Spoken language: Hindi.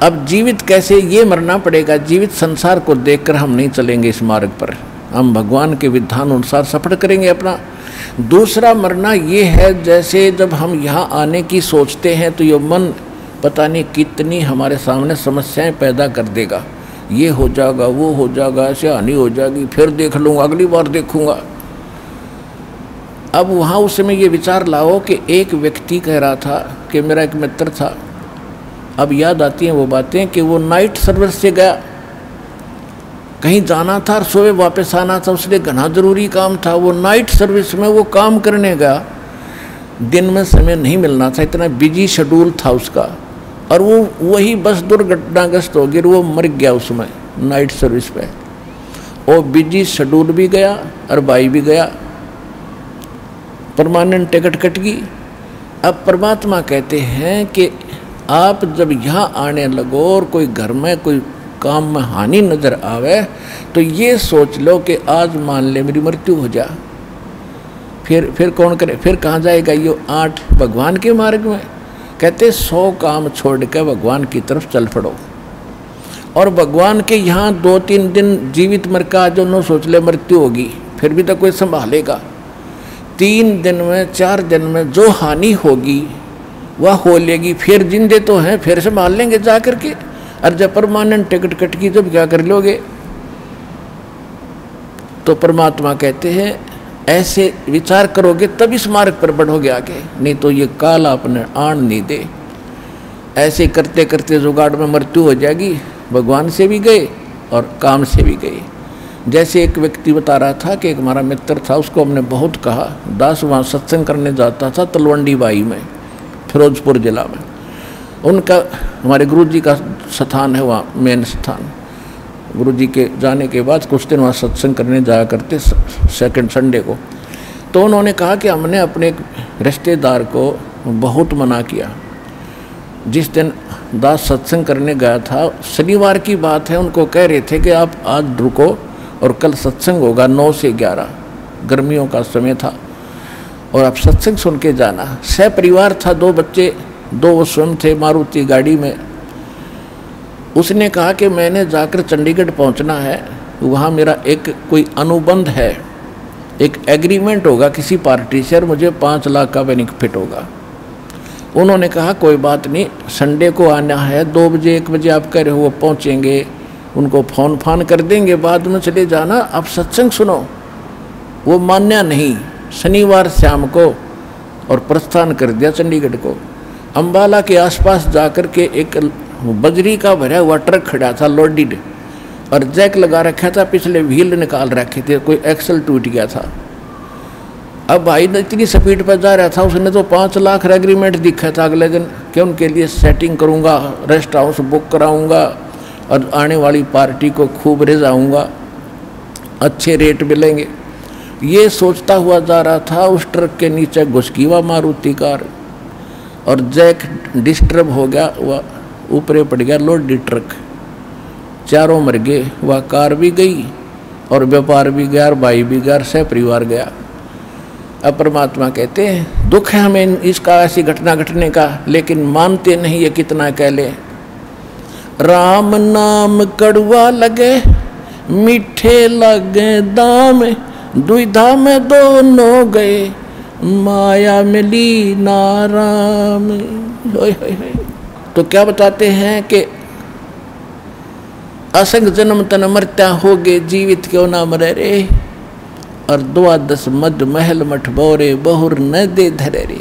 अब जीवित कैसे, ये मरना पड़ेगा। जीवित संसार को देखकर हम नहीं चलेंगे इस मार्ग पर, हम भगवान के विधान अनुसार सफर करेंगे अपना। दूसरा मरना ये है, जैसे जब हम यहाँ आने की सोचते हैं तो ये मन पता नहीं कितनी हमारे सामने समस्याएं पैदा कर देगा। ये हो जाएगा, वो हो जाएगा, ऐसे हानि हो जाएगी, फिर देख लूँगा, अगली बार देखूँगा। अब वहाँ उस समय ये विचार लाओ कि एक व्यक्ति कह रहा था कि मेरा एक मित्र था, अब याद आती हैं वो बातें कि वो नाइट सर्विस से गया, कहीं जाना था और सुबह वापस आना था, उसलिए घना ज़रूरी काम था। वो नाइट सर्विस में वो काम करने गया, दिन में समय नहीं मिलना था, इतना बिजी शेड्यूल था उसका, और वो वही बस दुर्घटनाग्रस्त हो गई, वो मर गया उसमें नाइट सर्विस पे। वो बिजी शेड्यूल भी गया और भाई भी गया, परमानेंट टिकट कट गई। अब परमात्मा कहते हैं कि आप जब यहाँ आने लगो और कोई घर में कोई काम में हानि नज़र आवे तो ये सोच लो कि आज मान ले मेरी मृत्यु हो जा, फिर कौन करे, फिर कहाँ जाएगा ये 8 भगवान के मार्ग में। कहते 100 काम छोड़ के भगवान की तरफ चल पड़ो। और भगवान के यहाँ 2-3 दिन जीवित मर का जो न सोच ले मृत्यु होगी, फिर भी तो कोई संभालेगा। 3 दिन में 4 दिन में जो हानि होगी वह हो लेगी, फिर जिंदे तो हैं, फिर संभाल लेंगे जा करके। और जब परमानेंट टिकट कट की जब क्या कर लोगे। तो परमात्मा कहते हैं ऐसे विचार करोगे तब इस मार्ग पर बढ़ोगे आगे, नहीं तो ये काल आपने आन नहीं दे। ऐसे करते करते जुगाड़ में मृत्यु हो जाएगी, भगवान से भी गए और काम से भी गए। जैसे एक व्यक्ति बता रहा था कि एक हमारा मित्र था, उसको हमने बहुत कहा, दास वहाँ सत्संग करने जाता था तलवंडी बाई में, फिरोजपुर जिला में। उनका हमारे गुरु जी का स्थान है वहाँ, मेन स्थान। गुरु जी के जाने के बाद कुछ दिन वहाँ सत्संग करने जाया करते सेकंड संडे को। तो उन्होंने कहा कि हमने अपने एक रिश्तेदार को बहुत मना किया। जिस दिन दास सत्संग करने गया था, शनिवार की बात है, उनको कह रहे थे कि आप आज रुको और कल सत्संग होगा 9 से 11, गर्मियों का समय था, और आप सत्संग सुन के जाना। परिवार था, 2 बच्चे, 2 स्वयं थे मारुति गाड़ी में। उसने कहा कि मैंने जाकर चंडीगढ़ पहुंचना है, वहाँ मेरा एक कोई अनुबंध है, एक एग्रीमेंट होगा किसी पार्टी से और मुझे 5 लाख का बेनिफिट होगा। उन्होंने कहा कोई बात नहीं, संडे को आना है, 2 बजे 1 बजे आप कह रहे हो वो पहुँचेंगे, उनको फ़ोन फान कर देंगे, बाद में चले जाना, आप सत्संग सुनो। वो मान्या नहीं, शनिवार शाम को और प्रस्थान कर दिया चंडीगढ़ को। अम्बाला के आसपास जाकर के एक बजरी का भरा हुआ ट्रक खड़ा था लोडेड, और जैक लगा रखा था, पिछले व्हील निकाल रखे थे, कोई एक्सल टूट गया था। अब भाई इतनी स्पीड पर जा रहा था, उसने तो 5 लाख का एग्रीमेंट दिखा था अगले दिन कि उनके लिए सेटिंग करूँगा, रेस्ट हाउस बुक कराऊँगा और आने वाली पार्टी को खूब रिझाऊँगा, अच्छे रेट मिलेंगे। ये सोचता हुआ जा रहा था, उस ट्रक के नीचे घुस गई वह मारुति कार और जैक डिस्टर्ब हो गया, वह ऊपरे पड़ गया लोडेड ट्रक, चारों मर गए, वह कार भी गई और व्यापार भी गया और भाई भी गया, सह परिवार गया। अब परमात्मा कहते हैं दुख है हमें इसका, ऐसी घटना घटने का, लेकिन मानते नहीं ये कितना कह ले। राम नाम कड़वा लगे मीठे लगे दाम, दुविधा में दोनों गए माया मिली नाराम। तो क्या बताते हैं कि असंग जन्म तन मरत्या होगे, जीवित क्यों ना मरे रे, और 12 मद महल मठ बोरे बहुर न दे धरे रे।